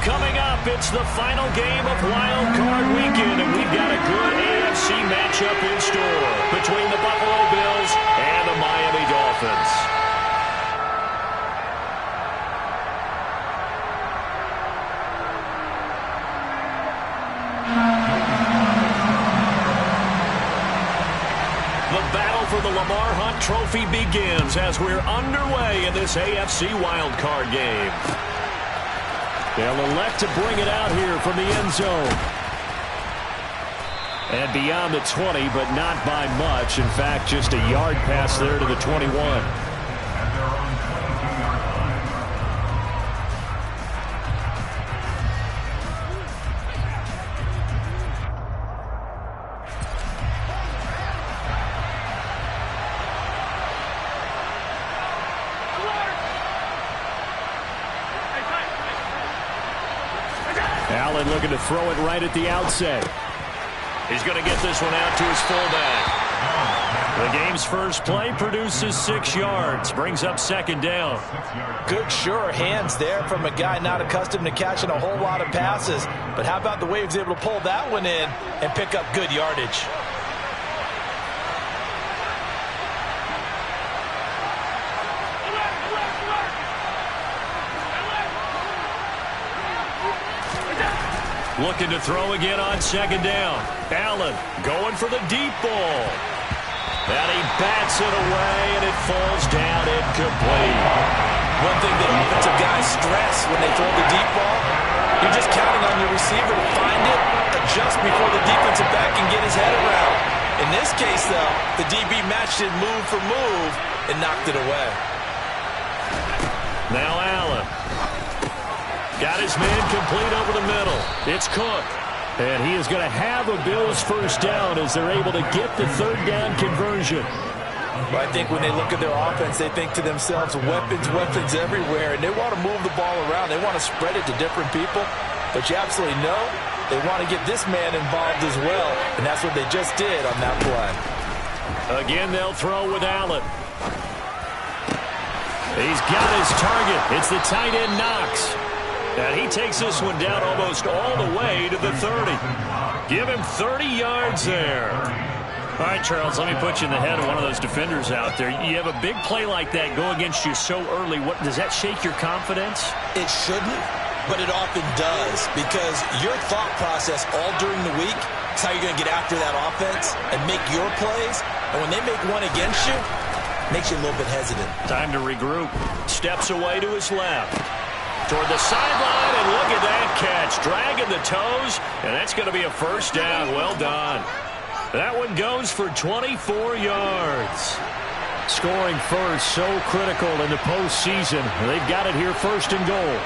Coming up, it's the final game of Wild Card Weekend, and we've got a good AFC matchup in store between the Buffalo Bills and the Miami Dolphins. The battle for the Lamar Hunt Trophy begins as we're underway in this AFC Wild Card game. They'll elect to bring it out here from the end zone. And beyond the 20, but not by much. In fact, just a yard pass there to the 21. Allen looking to throw it right at the outset. He's going to get this one out to his fullback. The game's first play produces 6 yards. Brings up second down. Good, sure hands there from a guy not accustomed to catching a whole lot of passes. But how about the way he was able to pull that one in and pick up good yardage? Looking to throw again on second down. Allen going for the deep ball. And he bats it away, and it falls down incomplete. One thing that offensive guys stress when they throw the deep ball, you're just counting on your receiver to find it, adjust before the defensive back can get his head around. In this case, though, the DB matched it move for move and knocked it away. Now Allen. Got his man complete over the middle. It's Cook. And he is going to have a Bills first down as they're able to get the third down conversion. Well, I think when they look at their offense, they think to themselves, weapons, weapons everywhere. And they want to move the ball around. They want to spread it to different people. But you absolutely know they want to get this man involved as well. And that's what they just did on that play. Again, they'll throw with Allen. He's got his target. It's the tight end Knox. And he takes this one down almost all the way to the 30. Give him 30 yards there. All right, Charles, let me put you in the head of one of those defenders out there. You have a big play like that go against you so early. What does that shake your confidence? It shouldn't, but it often does, because your thought process all during the week is how you're going to get after that offense and make your plays. And when they make one against you, it makes you a little bit hesitant. Time to regroup. Steps away to his left. Toward the sideline, and look at that catch. Dragging the toes, and that's going to be a first down. Well done. That one goes for 24 yards. Scoring first, so critical in the postseason. They've got it here first and goal.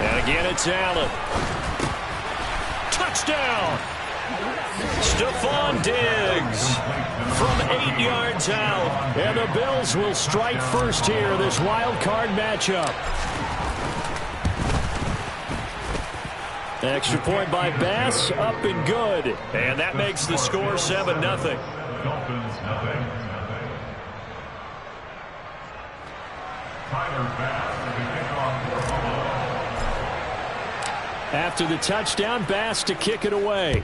And again, it's Allen. Touchdown! Stephon Diggs from 8 yards out. And the Bills will strike first here, this wild card matchup. Extra point by Bass, up and good. And that makes the score 7-0. Dolphins, nothing. Tyler Bass with the kickoff for Buffalo. After the touchdown, Bass to kick it away.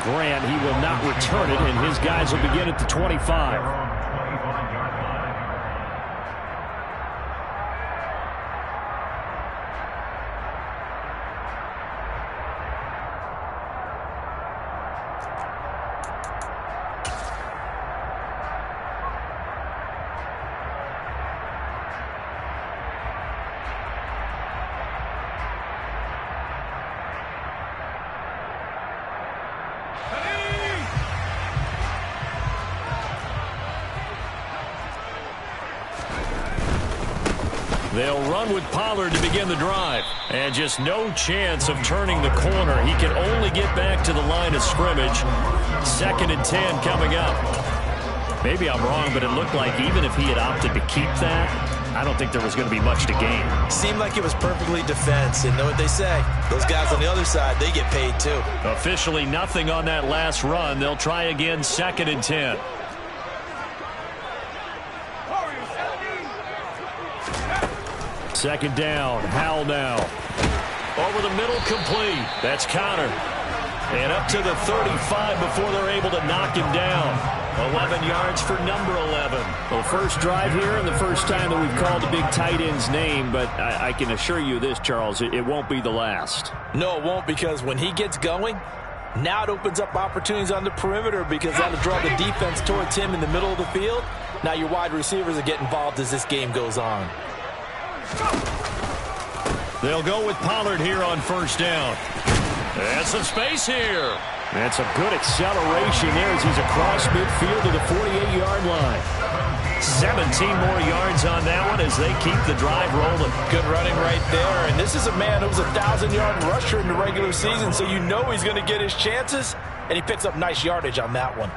Grant, he will not return it, and his guys will begin at the 25. They'll run with Pollard to begin the drive. And just no chance of turning the corner. He can only get back to the line of scrimmage. 2nd and 10 coming up. Maybe I'm wrong, but it looked like even if he had opted to keep that, I don't think there was going to be much to gain. Seemed like it was perfectly defense. And know what they say? Those guys on the other side, they get paid too. Officially nothing on that last run. They'll try again, 2nd and 10. Second down, Howell now. Over the middle, complete. That's Connor. And up to the 35 before they're able to knock him down. 11 yards for number 11. Well, first drive here and the first time that we've called the big tight end's name, but I can assure you this, Charles, it won't be the last. No, it won't, because when he gets going, now it opens up opportunities on the perimeter because that'll draw the defense towards him in the middle of the field. Now your wide receivers will get involved as this game goes on. They'll go with Pollard here on first down. And some space here. That's a good acceleration there as he's across midfield to the 48-yard line. 17 more yards on that one as they keep the drive rolling. Good running right there. And this is a man who was a 1,000-yard rusher in the regular season, so you know he's going to get his chances. And he picks up nice yardage on that one.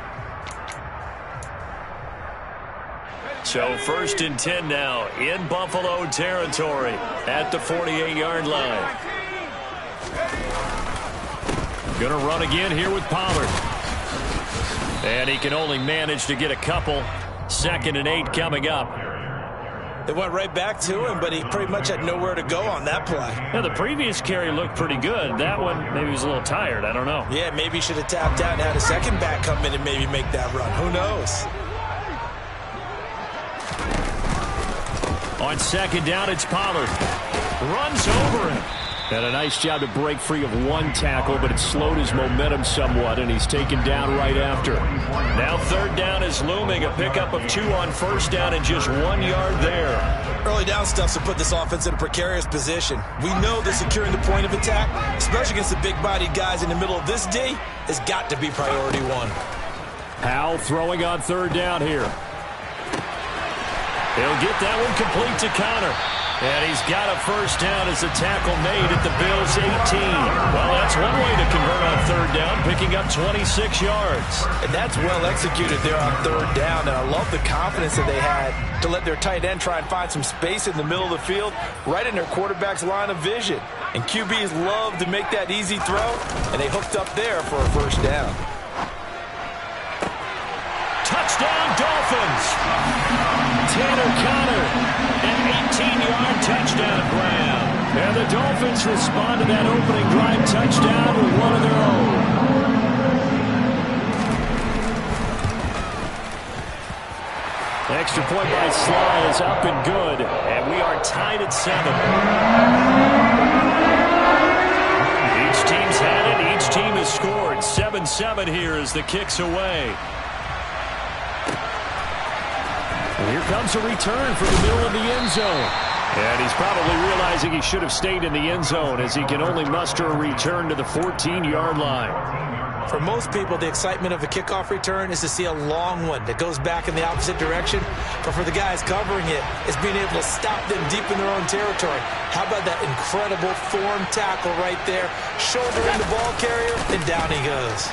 So 1st and 10 now in Buffalo territory at the 48-yard line. Going to run again here with Pollard. And he can only manage to get a couple. 2nd and 8 coming up. They went right back to him, but he pretty much had nowhere to go on that play. Yeah, the previous carry looked pretty good. That one, maybe he was a little tired. I don't know. Yeah, maybe he should have tapped out and had a second back come in and maybe make that run. Who knows? On 2nd down, it's Pollard. Runs over him. And a nice job to break free of one tackle, but it slowed his momentum somewhat, and he's taken down right after. Now 3rd down is looming. A pickup of 2 on first down and just 1 yard there. Early down stuff to put this offense in a precarious position. We know that securing the point of attack, especially against the big-bodied guys in the middle of this D, has got to be priority 1. Howell throwing on 3rd down here. He'll get that one complete to Connor. And he's got a first down as a tackle made at the Bills' 18. Well, that's one way to convert on 3rd down, picking up 26 yards. And that's well executed there on 3rd down. And I love the confidence that they had to let their tight end try and find some space in the middle of the field, right in their quarterback's line of vision. And QBs love to make that easy throw, and they hooked up there for a first down. Touchdown, Dolphins! Tanner Connor, an 18-yard touchdown grab. And the Dolphins respond to that opening drive touchdown with one of their own. Extra point by Sly is up and good. And we are tied at 7. Each team's had it. Each team has scored. 7-7 here as the kick's away. Here comes a return from the middle of the end zone. And he's probably realizing he should have stayed in the end zone as he can only muster a return to the 14-yard line. For most people, the excitement of a kickoff return is to see a long one that goes back in the opposite direction. But for the guys covering it, it's being able to stop them deep in their own territory. How about that incredible form tackle right there? Shoulder in the ball carrier, and down he goes.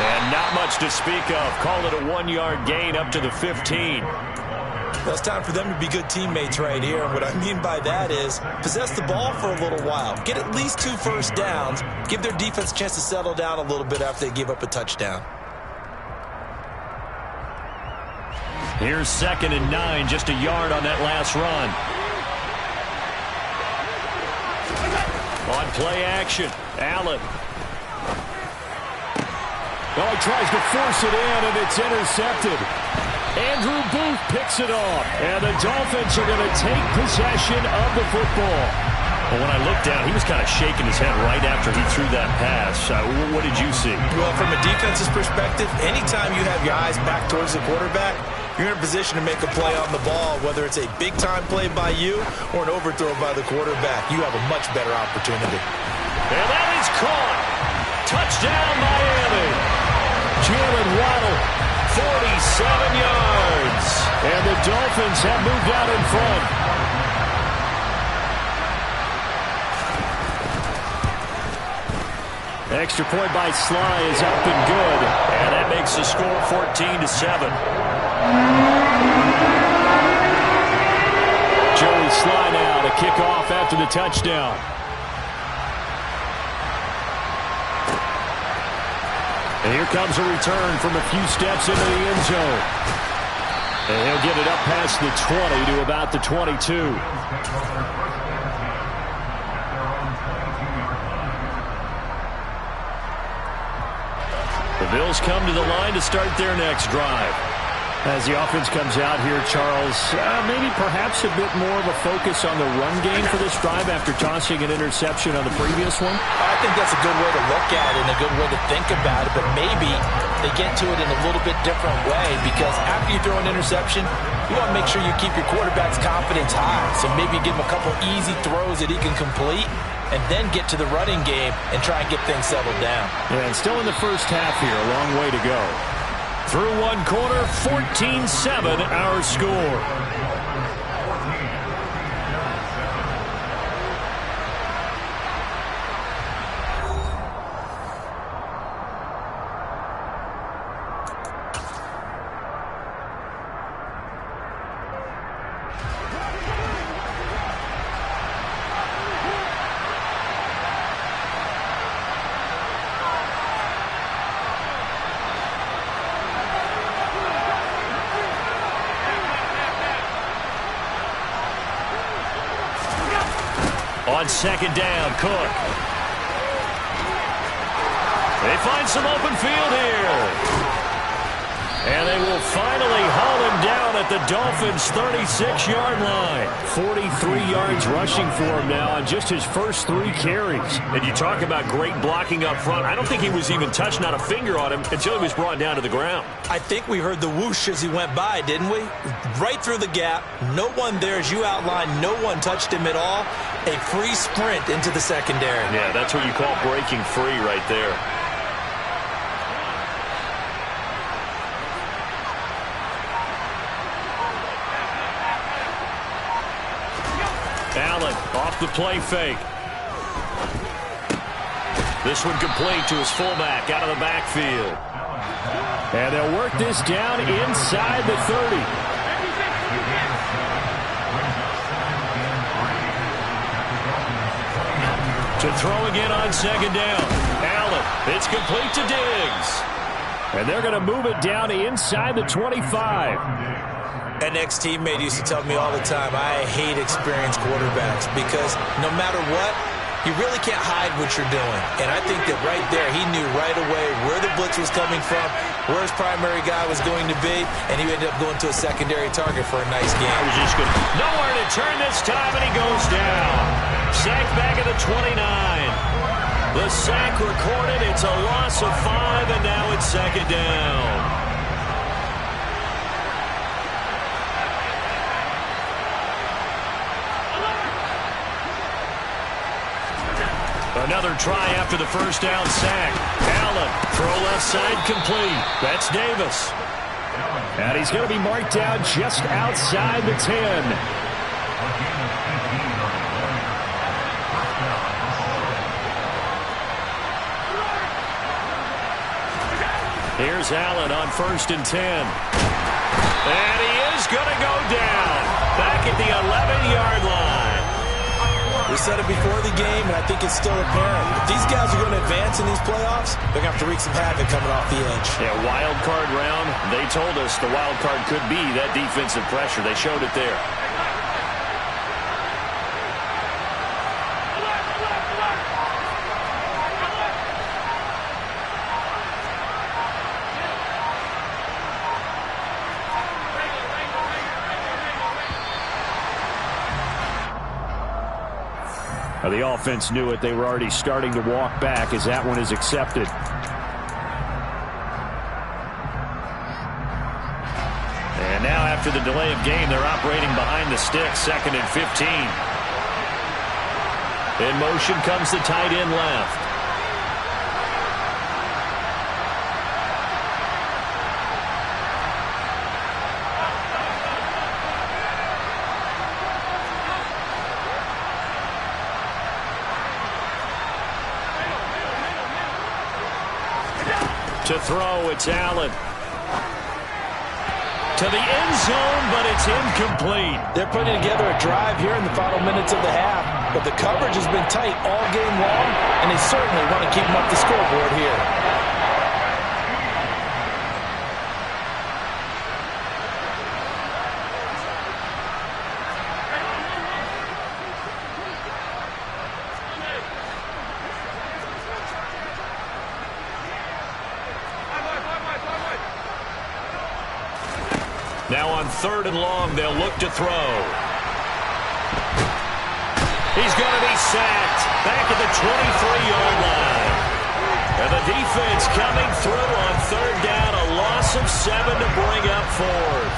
And not much to speak of. Call it a 1-yard gain up to the 15. Well, it's time for them to be good teammates right here. And what I mean by that is possess the ball for a little while. Get at least 2 first downs. Give their defense a chance to settle down a little bit after they give up a touchdown. Here's 2nd and 9, just a yard on that last run. On play action, Allen. Well, he tries to force it in, and it's intercepted. Andrew Booth picks it off, and the Dolphins are going to take possession of the football. Well, when I looked down, he was kind of shaking his head right after he threw that pass. What did you see? Well, from a defense's perspective, anytime you have your eyes back towards the quarterback, you're in a position to make a play on the ball, whether it's a big-time play by you or an overthrow by the quarterback. You have a much better opportunity. And that is caught. Touchdown, Miami. Jalen Waddle, 47 yards. And the Dolphins have moved out in front. Extra point by Sly is up and good. And that makes the score 14-7. Joey Sly now to kick off after the touchdown. And here comes a return from a few steps into the end zone. And he'll get it up past the 20 to about the 22. The Bills come to the line to start their next drive. As the offense comes out here, Charles, maybe perhaps a bit more of a focus on the run game for this drive after tossing an interception on the previous one? I think that's a good way to look at it and a good way to think about it, but maybe they get to it in a little bit different way because after you throw an interception, you want to make sure you keep your quarterback's confidence high. So maybe give him a couple easy throws that he can complete and then get to the running game and try and get things settled down. Yeah, and still in the first half here, a long way to go. Through one quarter, 14-7 our score. On second down, Cook. They find some open field here. And they will finally haul him down at the Dolphins' 36-yard line. 43 yards rushing for him now on just his first 3 carries. And you talk about great blocking up front. I don't think he was even touched, not a finger on him, until he was brought down to the ground. I think we heard the whoosh as he went by, didn't we? Right through the gap. No one there, as you outlined. No one touched him at all. A free sprint into the secondary. Yeah, that's what you call breaking free right there. Allen off the play fake. This one complete to his fullback out of the backfield. And they'll work this down inside the 30. To throw again on second down. Allen, it's complete to Diggs. And they're going to move it down inside the 25. An ex-teammate used to tell me all the time, I hate experienced quarterbacks because no matter what, you really can't hide what you're doing. And I think that right there, he knew right away where the blitz was coming from, where his primary guy was going to be, and he ended up going to a secondary target for a nice game. I was just going to nowhere to turn this time, and he goes down. Sack back at the 29. The sack recorded. It's a loss of 5, and now it's second down. Another try after the first down sack. Allen, throw left side complete. That's Davis. And he's going to be marked down just outside the 10. Here's Allen on 1st and 10. And he is going to go down. Back at the 11-yard line. We said it before the game, and I think it's still apparent. If these guys are going to advance in these playoffs, they're going to have to wreak some havoc coming off the edge. Yeah, wild card round. They told us the wild card could be that defensive pressure. They showed it there. The offense knew it. They were already starting to walk back as that one is accepted. And now after the delay of game, they're operating behind the sticks, 2nd and 15. In motion comes the tight end left. To throw, it's Allen. to the end zone, but it's incomplete. They're putting together a drive here in the final minutes of the half, but the coverage has been tight all game long, and they certainly want to keep them up the scoreboard here. Now on 3rd and long, they'll look to throw. He's going to be sacked back at the 23-yard line. And the defense coming through on 3rd down, a loss of 7 to bring up 4th.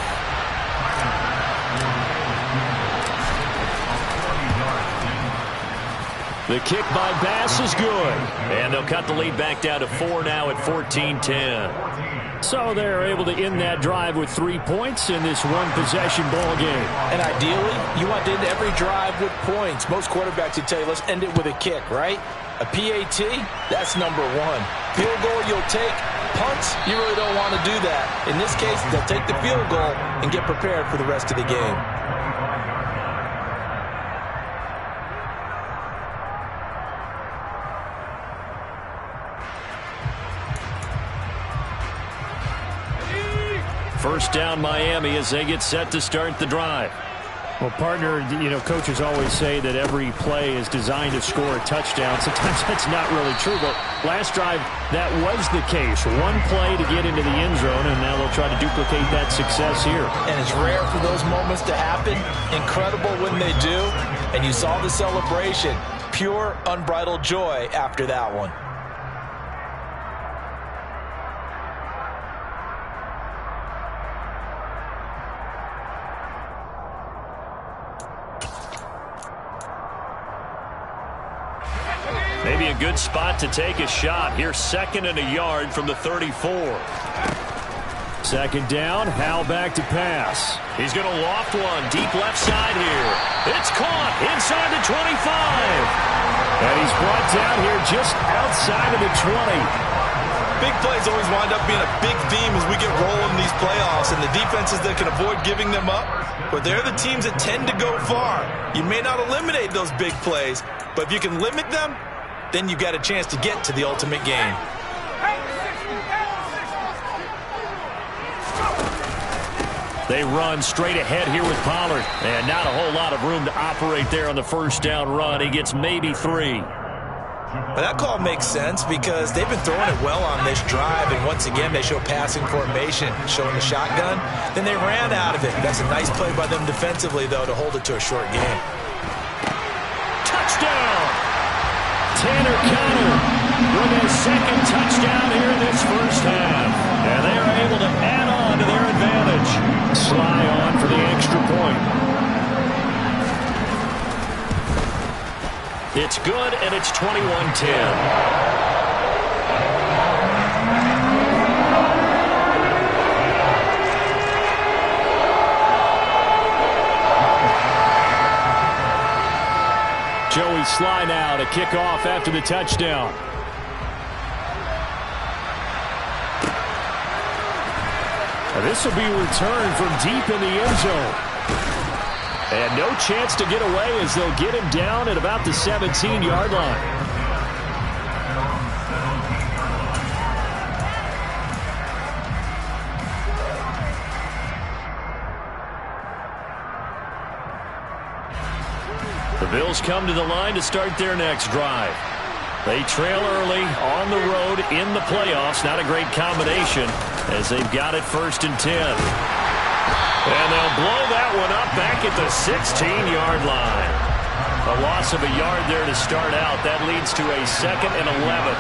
The kick by Bass is good. And they'll cut the lead back down to 4 now at 14-10. So they're able to end that drive with 3 points in this one-possession ball game. And ideally, you want to end every drive with points. Most quarterbacks would tell you, let's end it with a kick, right? A PAT, that's number 1. Field goal you'll take. Punts, you really don't want to do that. In this case, they'll take the field goal and get prepared for the rest of the game. First down, Miami, as they get set to start the drive. Well, partner, coaches always say that every play is designed to score a touchdown. Sometimes that's not really true, but last drive, that was the case. One play to get into the end zone, and now they'll try to duplicate that success here. And it's rare for those moments to happen. Incredible when they do. And you saw the celebration. Pure, unbridled joy after that one. Maybe a good spot to take a shot. Here's 2nd and a yard from the 34. 2nd down, Howell back to pass. He's going to loft one deep left side here. It's caught inside the 25. And he's brought down here just outside of the 20. Big plays always wind up being a big theme as we get rolling in these playoffs, and the defenses that can avoid giving them up, but they're the teams that tend to go far. You may not eliminate those big plays, but if you can limit them, then you've got a chance to get to the ultimate game. They run straight ahead here with Pollard. And not a whole lot of room to operate there on the first down run. He gets maybe 3. Well, that call makes sense because they've been throwing it well on this drive, and once again they show passing formation, showing the shotgun. Then they ran out of it. That's a nice play by them defensively, though, to hold it to a short game. Touchdown! Tanner Connor with his 2nd touchdown here in this first half. And they are able to add on to their advantage. Sly on for the extra point. It's good, and it's 21-10. Joey Sly now to kick off after the touchdown. This will be returned from deep in the end zone. And no chance to get away as they'll get him down at about the 17-yard line. The Bills come to the line to start their next drive. They trail early on the road in the playoffs. Not a great combination as they've got it 1st and 10. And they'll blow that one up back at the 16-yard line. A loss of a yard there to start out. That leads to a 2nd and 11.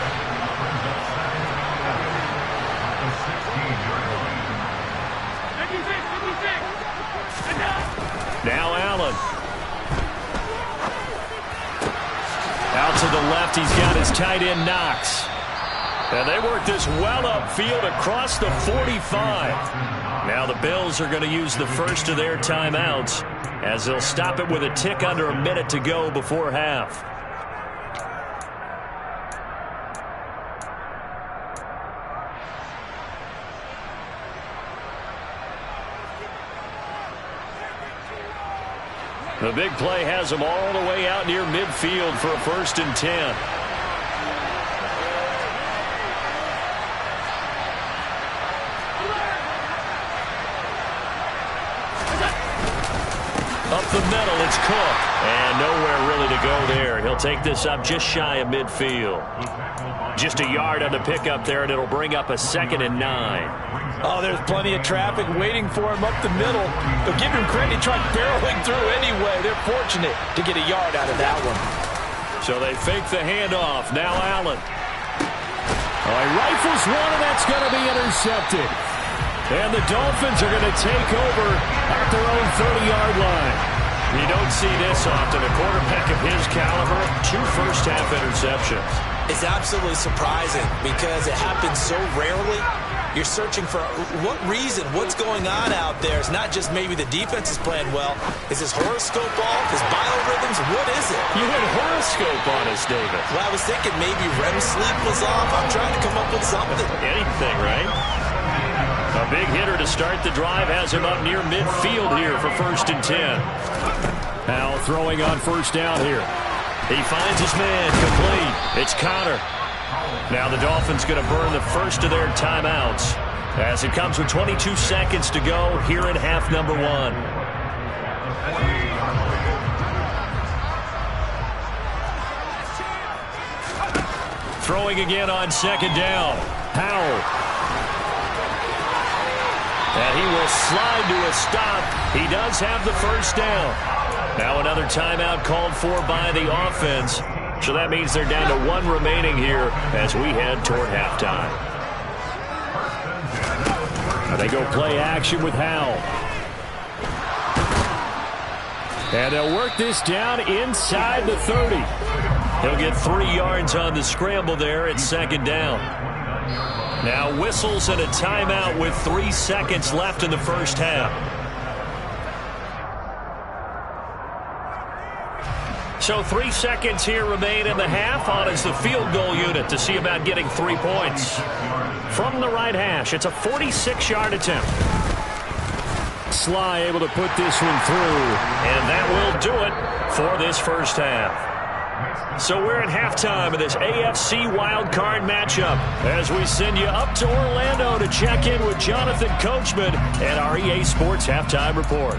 Now Allen. Out to the left, he's got his tight end Knox. And they work this well upfield across the 45. Now the Bills are going to use the first of their timeouts as they'll stop it with a tick under a minute to go before half. The big play has him all the way out near midfield for a 1st and 10. Up the middle, it's Cook. And nowhere really to go there. He'll take this up just shy of midfield. Just a yard on the pickup there, and it'll bring up a 2nd and 9. Oh, there's plenty of traffic waiting for him up the middle. But give him credit, he tried barreling through anyway. They're fortunate to get a yard out of that one. So they fake the handoff. Now Allen. Oh, he rifles one, and that's going to be intercepted. And the Dolphins are going to take over at their own 30-yard line. You don't see this often. A quarterback of his caliber, 2 first-half interceptions. It's absolutely surprising because it happens so rarely. You're searching for what reason, what's going on out there. It's not just maybe the defense is playing well. Is his horoscope off? His biorhythms? What is it? You had horoscope on us, David. Well, I was thinking maybe REM sleep was off. I'm trying to come up with something. Anything, right? A big hitter to start the drive has him up near midfield here for 1st and 10. Now throwing on 1st down here. He finds his man complete. It's Connor. Now the Dolphins going to burn the first of their timeouts as it comes with 22 seconds to go here in half number 1. Throwing again on 2nd down. Howell. And he will slide to a stop. He does have the 1st down. Now another timeout called for by the offense. So that means they're down to 1 remaining here as we head toward halftime. Now they go play action with Howell. And they'll work this down inside the 30. He'll get 3 yards on the scramble there at 2nd down. Now whistles and a timeout with 3 seconds left in the first half. So 3 seconds here remain in the half. On is the field goal unit to see about getting 3 points. From the right hash, it's a 46-yard attempt. Sly able to put this one through. And that will do it for this first half. So we're at halftime of this AFC wildcard matchup as we send you up to Orlando to check in with Jonathan Coachman and our EA Sports Halftime Report.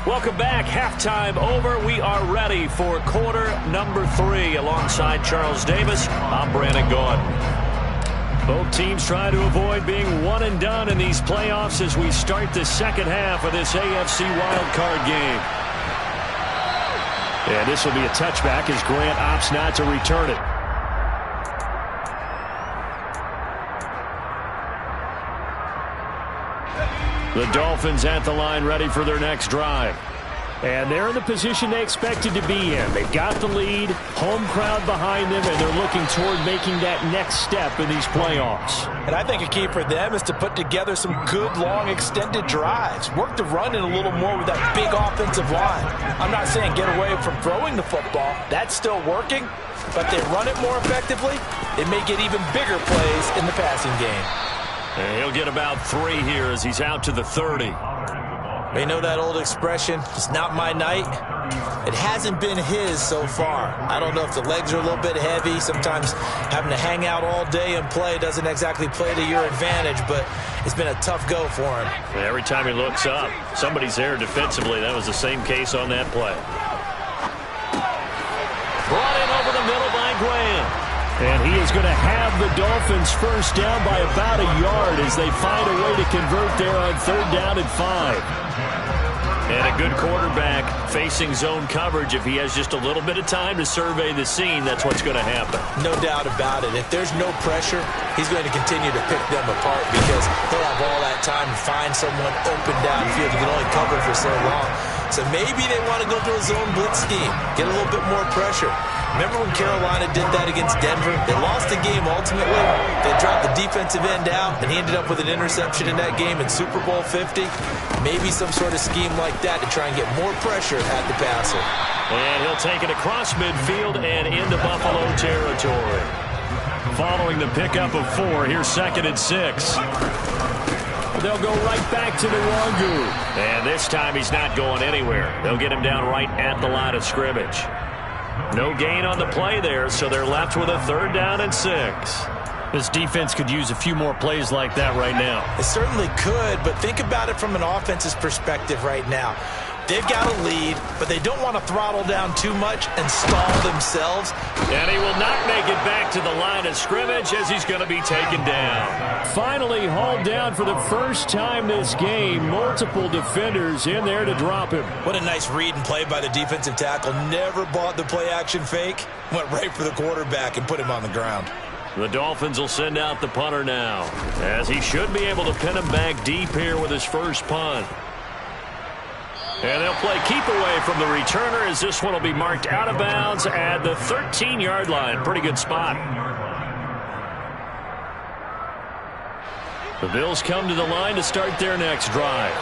Welcome back. Halftime over. We are ready for quarter number 3 alongside Charles Davis. I'm Brandon Gaudin. Both teams trying to avoid being one and done in these playoffs as we start the second half of this AFC wildcard game. And this will be a touchback as Grant opts not to return it. The Dolphins at the line ready for their next drive. And they're in the position they expected to be in. They've got the lead, home crowd behind them, and they're looking toward making that next step in these playoffs. And I think a key for them is to put together some good, long, extended drives. Work the run in a little more with that big offensive line. I'm not saying get away from throwing the football. That's still working. But they run it more effectively, they may get even bigger plays in the passing game. And he'll get about 3 here as he's out to the 30. They know that old expression, it's not my night. It hasn't been his so far. I don't know if the legs are a little bit heavy. Sometimes having to hang out all day and play doesn't exactly play to your advantage, but it's been a tough go for him. Every time he looks up, somebody's there defensively. That was the same case on that play. Brought in over the middle by Graham. And he is going to have the Dolphins first down by about a yard as they find a way to convert there on 3rd down and 5. And a good quarterback facing zone coverage. If he has just a little bit of time to survey the scene, that's what's going to happen. No doubt about it. If there's no pressure, he's going to continue to pick them apart because he'll have all that time to find someone open downfield. You can only cover for so long. So maybe they want to go to a zone blitz scheme, get a little bit more pressure. Remember when Carolina did that against Denver? They lost the game ultimately. They dropped the defensive end out, and he ended up with an interception in that game in Super Bowl 50. Maybe some sort of scheme like that to try and get more pressure at the passer. And he'll take it across midfield and into Buffalo territory. Following the pickup of 4, here's 2nd and 6. they'll go right back to Nwangu. And this time he's not going anywhere. They'll get him down right at the line of scrimmage. No gain on the play there, so they're left with a 3rd down and 6. This defense could use a few more plays like that right now. It certainly could, but think about it from an offense's perspective right now. They've got a lead, but they don't want to throttle down too much and stall themselves. And he will not make it back to the line of scrimmage as he's going to be taken down. Finally hauled down for the first time this game. Multiple defenders in there to drop him. What a nice read and play by the defensive tackle. Never bought the play-action fake. Went right for the quarterback and put him on the ground. The Dolphins will send out the punter now, as he should be able to pin him back deep here with his first punt. And they'll play keep away from the returner as this one will be marked out of bounds at the 13-yard line. Pretty good spot. The Bills come to the line to start their next drive.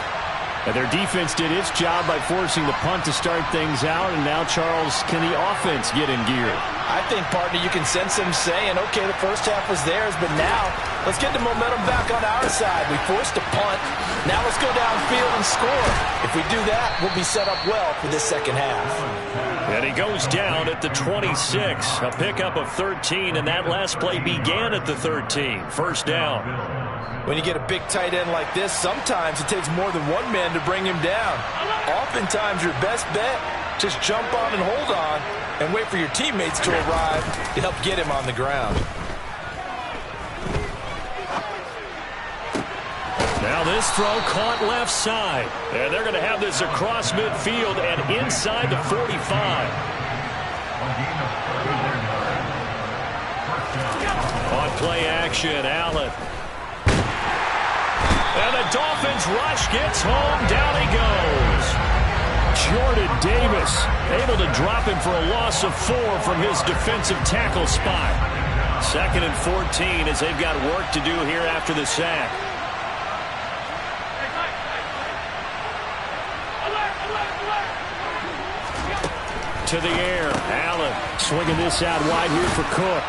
And their defense did its job by forcing the punt to start things out. And now, Charles, can the offense get in gear? I think, partner, you can sense them saying, okay, the first half was theirs, but now let's get the momentum back on our side. We forced a punt. Now let's go downfield and score. If we do that, we'll be set up well for this second half. And he goes down at the 26. A pickup of 13, and that last play began at the 13. First down. When you get a big tight end like this, sometimes it takes more than one man to bring him down. Oftentimes, your best bet, just jump on and hold on and wait for your teammates to arrive to help get him on the ground. Now this throw caught left side. And they're going to have this across midfield and inside the 45. On play action, Allen. And the Dolphins rush gets home. Down he goes. Jordan Davis able to drop him for a loss of 4 from his defensive tackle spot. 2nd and 14 as they've got work to do here after the sack. To the air. Allen swinging this out wide here for Cook.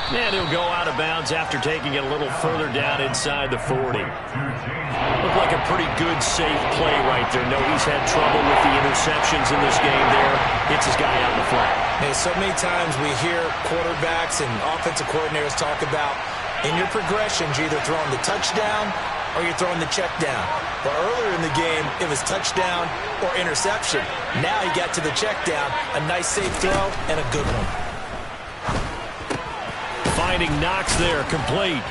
And he'll go out of bounds after taking it a little further down inside the 40. Looked like a pretty good, safe play right there. No, he's had trouble with the interceptions in this game there. Gets his guy out in the flat. Hey, so many times we hear quarterbacks and offensive coordinators talk about in your progressions, you're either throwing the touchdown or you're throwing the check down. But earlier in the game, it was touchdown or interception. Now he got to the check down. A nice, safe throw and a good one. Finding Knox there, complete.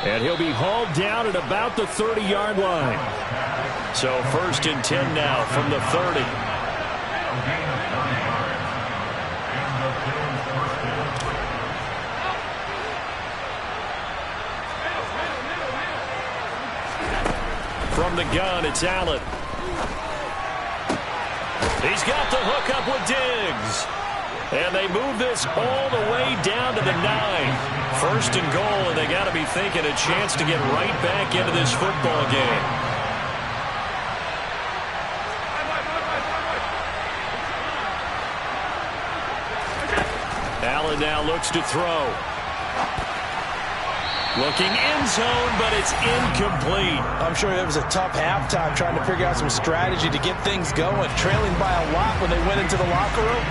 And he'll be hauled down at about the 30-yard line. So 1st and 10 now from the 30. From the gun, it's Allen. He's got the hook up with Diggs. And they move this all the way down to the 9. 1st and goal, and they got to be thinking a chance to get right back into this football game. Allen now looks to throw. Looking end zone, but it's incomplete. I'm sure it was a tough halftime trying to figure out some strategy to get things going. Trailing by a lot when they went into the locker room.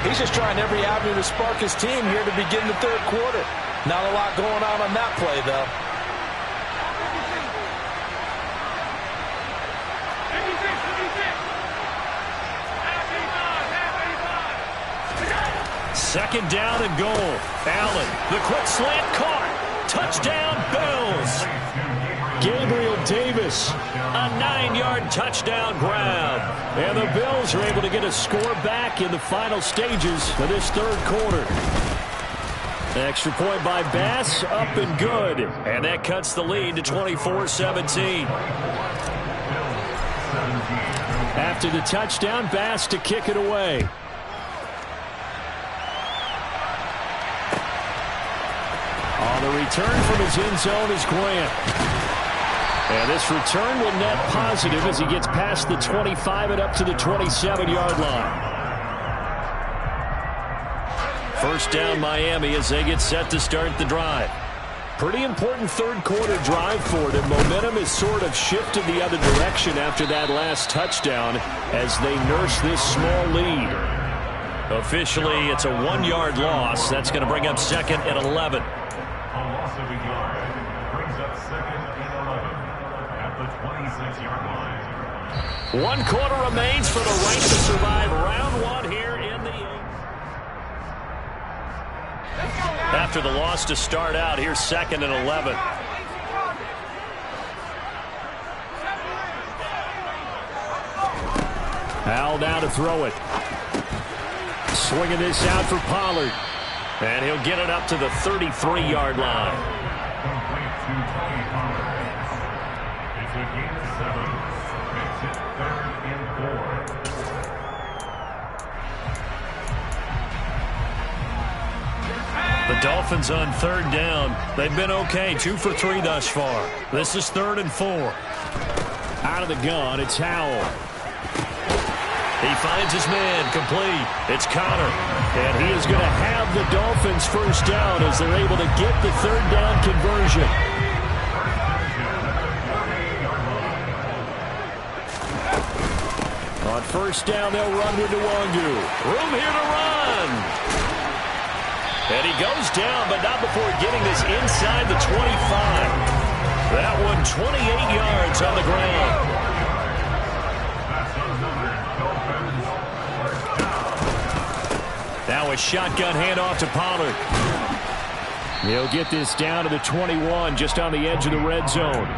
He's just trying every avenue to spark his team here to begin the 3rd quarter. Not a lot going on that play, though. Second down and goal. Allen, the quick slant caught. Touchdown, Bills. Gabriel Davis. A 9-yard touchdown grab. And the Bills are able to get a score back in the final stages of this 3rd quarter. Extra point by Bass, up and good. And that cuts the lead to 24-17. After the touchdown, Bass to kick it away. On the return from his end zone is Grant. And this return will net positive as he gets past the 25 and up to the 27-yard line. First down Miami as they get set to start the drive. Pretty important third-quarter drive for them. Momentum has sort of shifted the other direction after that last touchdown as they nurse this small lead. Officially, it's a 1-yard loss. That's going to bring up 2nd and 11. A loss of a yard brings up 2nd and 11 at the 26-yard line. 1 quarter remains for the right to survive round 1 here in the 8th. After the loss to start out, here's 2nd and 11. Al now to throw it. Swinging this out for Pollard. And he'll get it up to the 33-yard line. Complete to Tony Pollard. It's a gain of 7. Makes it 3rd and 4. The Dolphins on 3rd down. They've been okay, 2 for 3 thus far. This is 3rd and 4. Out of the gun, it's Howell. He finds his man, complete. It's Connor. And he is going to have the Dolphins first down as they're able to get the 3rd down conversion. On 1st down, they'll run with Nwangu. Room here to run. And he goes down, but not before getting this inside the 25. That one 28 yards on the ground. Now a shotgun handoff to Pollard. He'll get this down to the 21, just on the edge of the red zone.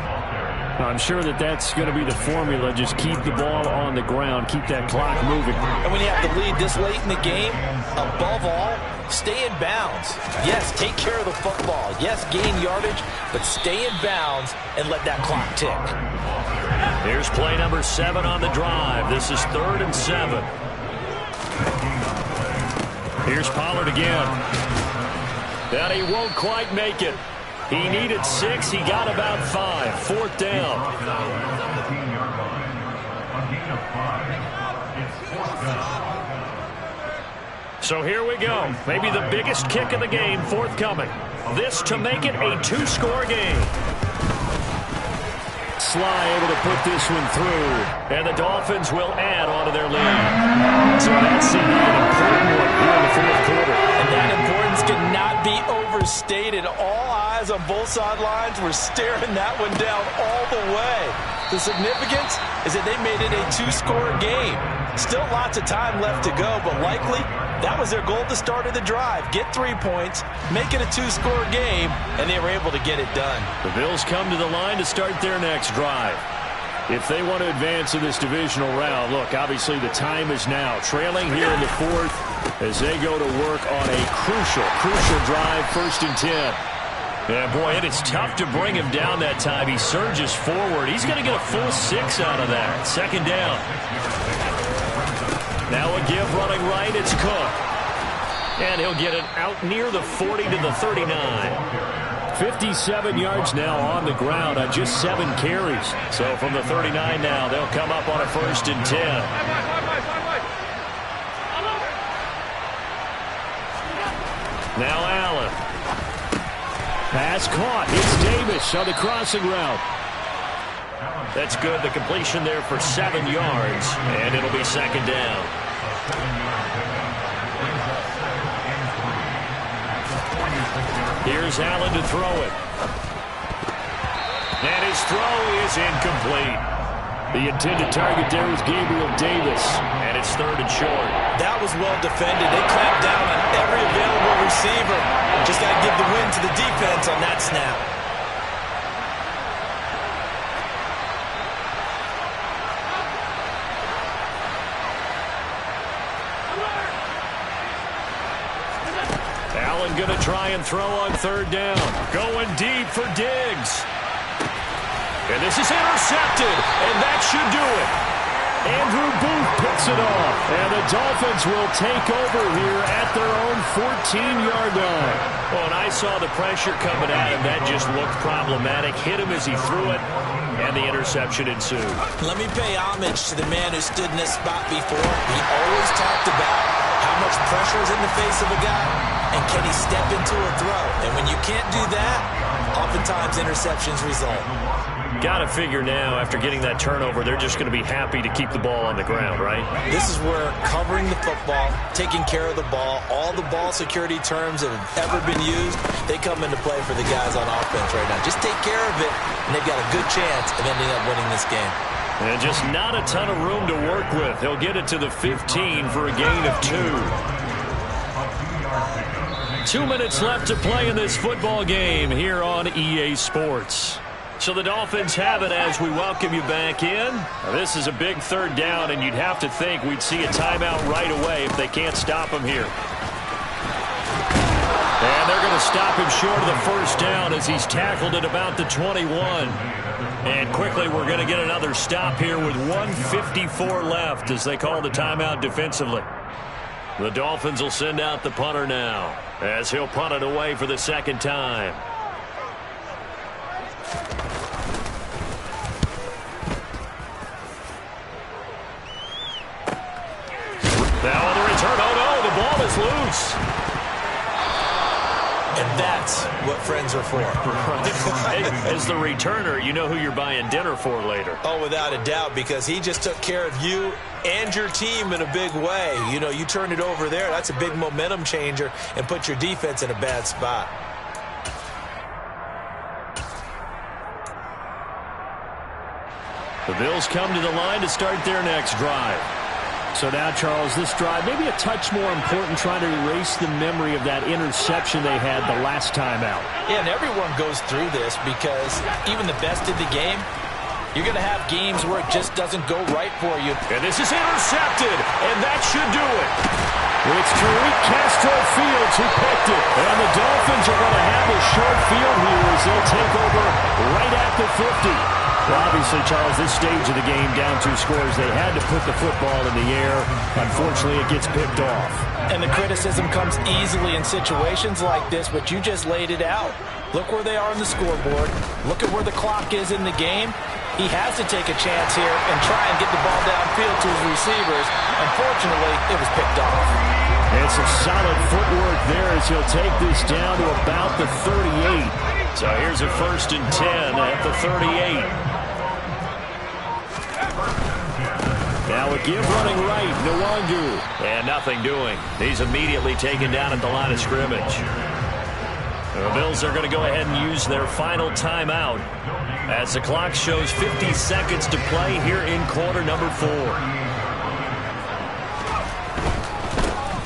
I'm sure that that's going to be the formula. Just keep the ball on the ground, keep that clock moving. And when you have the lead this late in the game, above all, stay in bounds. Yes, take care of the football. Yes, gain yardage, but stay in bounds and let that clock tick. Here's play number 7 on the drive. This is 3rd and 7. Here's Pollard again. And he won't quite make it. He needed 6. He got about 5. 4th down. So here we go. Maybe the biggest kick of the game forthcoming. This to make it a 2-score game. Sly able to put this one through. And the Dolphins will add on to their lead. So that's an important one here in the 4th quarter. And that importance cannot be overstated. All eyes on both sidelines were staring that one down all the way. The significance is that they made it a 2-score game. Still lots of time left to go, but likely that was their goal at the start of the drive. Get 3 points, make it a 2-score game, and they were able to get it done. The Bills come to the line to start their next drive. If they want to advance in this divisional round, look, obviously the time is now. Trailing here in the 4th as they go to work on a crucial drive, 1st and 10. Yeah, boy, it is tough to bring him down that time. He surges forward. He's going to get a full 6 out of that. 2nd down. Now a give running right. It's Cook. And he'll get it out near the 40 to the 39. 57 yards now on the ground on just 7 carries. So from the 39 now, they'll come up on a 1st and 10. Now Allen. Pass caught. It's Davis on the crossing route. That's good. The completion there for 7 yards. And it'll be 2nd down. Here's Allen to throw it. And his throw is incomplete. The intended target there was Gabriel Davis. And it's 3rd and short. That was well defended. They clamped down on every available receiver. Just got to give the win to the defense on that snap. Allen going to try and throw on 3rd down. Going deep for Diggs. And this is intercepted, and that should do it. Andrew Booth picks it off, and the Dolphins will take over here at their own 14-yard line. Well, and I saw the pressure coming at him. That just looked problematic. Hit him as he threw it, and the interception ensued. Let me pay homage to the man who stood in this spot before. He always talked about how much pressure is in the face of a guy, and can he step into a throw? And when you can't do that, oftentimes interceptions result. Got to figure now, after getting that turnover, they're just going to be happy to keep the ball on the ground, right? This is where covering the football, taking care of the ball, all the ball security terms that have ever been used, they come into play for the guys on offense right now. Just take care of it, and they've got a good chance of ending up winning this game. And just not a ton of room to work with. He'll get it to the 15 for a gain of 2. 2 minutes left to play in this football game here on EA Sports. So the Dolphins have it as we welcome you back in. Now, this is a big third down, and you'd have to think we'd see a timeout right away if they can't stop him here. And they're going to stop him short of the first down as he's tackled at about the 21. And quickly we're going to get another stop here with 1:54 left as they call the timeout defensively. The Dolphins will send out the punter now as he'll punt it away for the second time. Now on the return, oh no, the ball is loose. And that's what friends are for. Hey, as the returner, you know who you're buying dinner for later. Oh, without a doubt, because he just took care of you and your team in a big way. You know, you turned it over there. That's a big momentum changer and put your defense in a bad spot. The Bills come to the line to start their next drive. So now, Charles, this drive maybe a touch more important, trying to erase the memory of that interception they had the last time out. Yeah, and everyone goes through this because even the best in the game, you're going to have games where it just doesn't go right for you. And this is intercepted, and that should do it. It's Tariq Castro Fields who picked it. And the Dolphins are going to have a short field here as they'll take over right at the 50. Well, obviously, Charles, this stage of the game, down 2 scores, they had to put the football in the air. Unfortunately, it gets picked off. And the criticism comes easily in situations like this, but you just laid it out. Look where they are on the scoreboard. Look at where the clock is in the game. He has to take a chance here and try and get the ball downfield to his receivers. Unfortunately, it was picked off. And some solid footwork there as he'll take this down to about the 38. So here's a 1st and 10 at the 38. Now a give running right, Nwangu. And nothing doing. He's immediately taken down at the line of scrimmage. The Bills are going to go ahead and use their final timeout as the clock shows 50 seconds to play here in quarter number 4.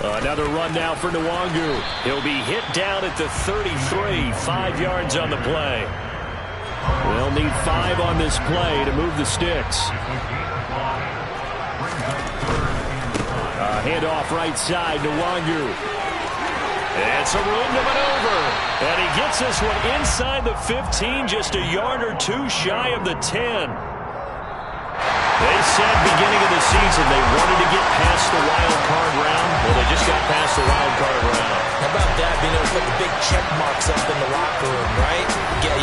Another run now for Nwangu. He'll be hit down at the 33, 5 yards on the play. They'll need 5 on this play to move the sticks. Handoff right side, Nwangu. And some room to maneuver. And he gets this one inside the 15, just a yard or 2 shy of the 10. They said beginning of the season they wanted to get past the wild card round. Well, they just got past the wild card round. How about that, being able to put the big check marks up in the locker room, right? Get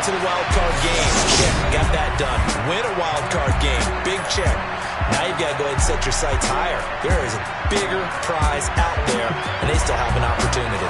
to the wild card game. Check, got that done. Win a wild card game. Big check. Now you've got to go ahead and set your sights higher. There is a bigger prize out there, and they still have an opportunity.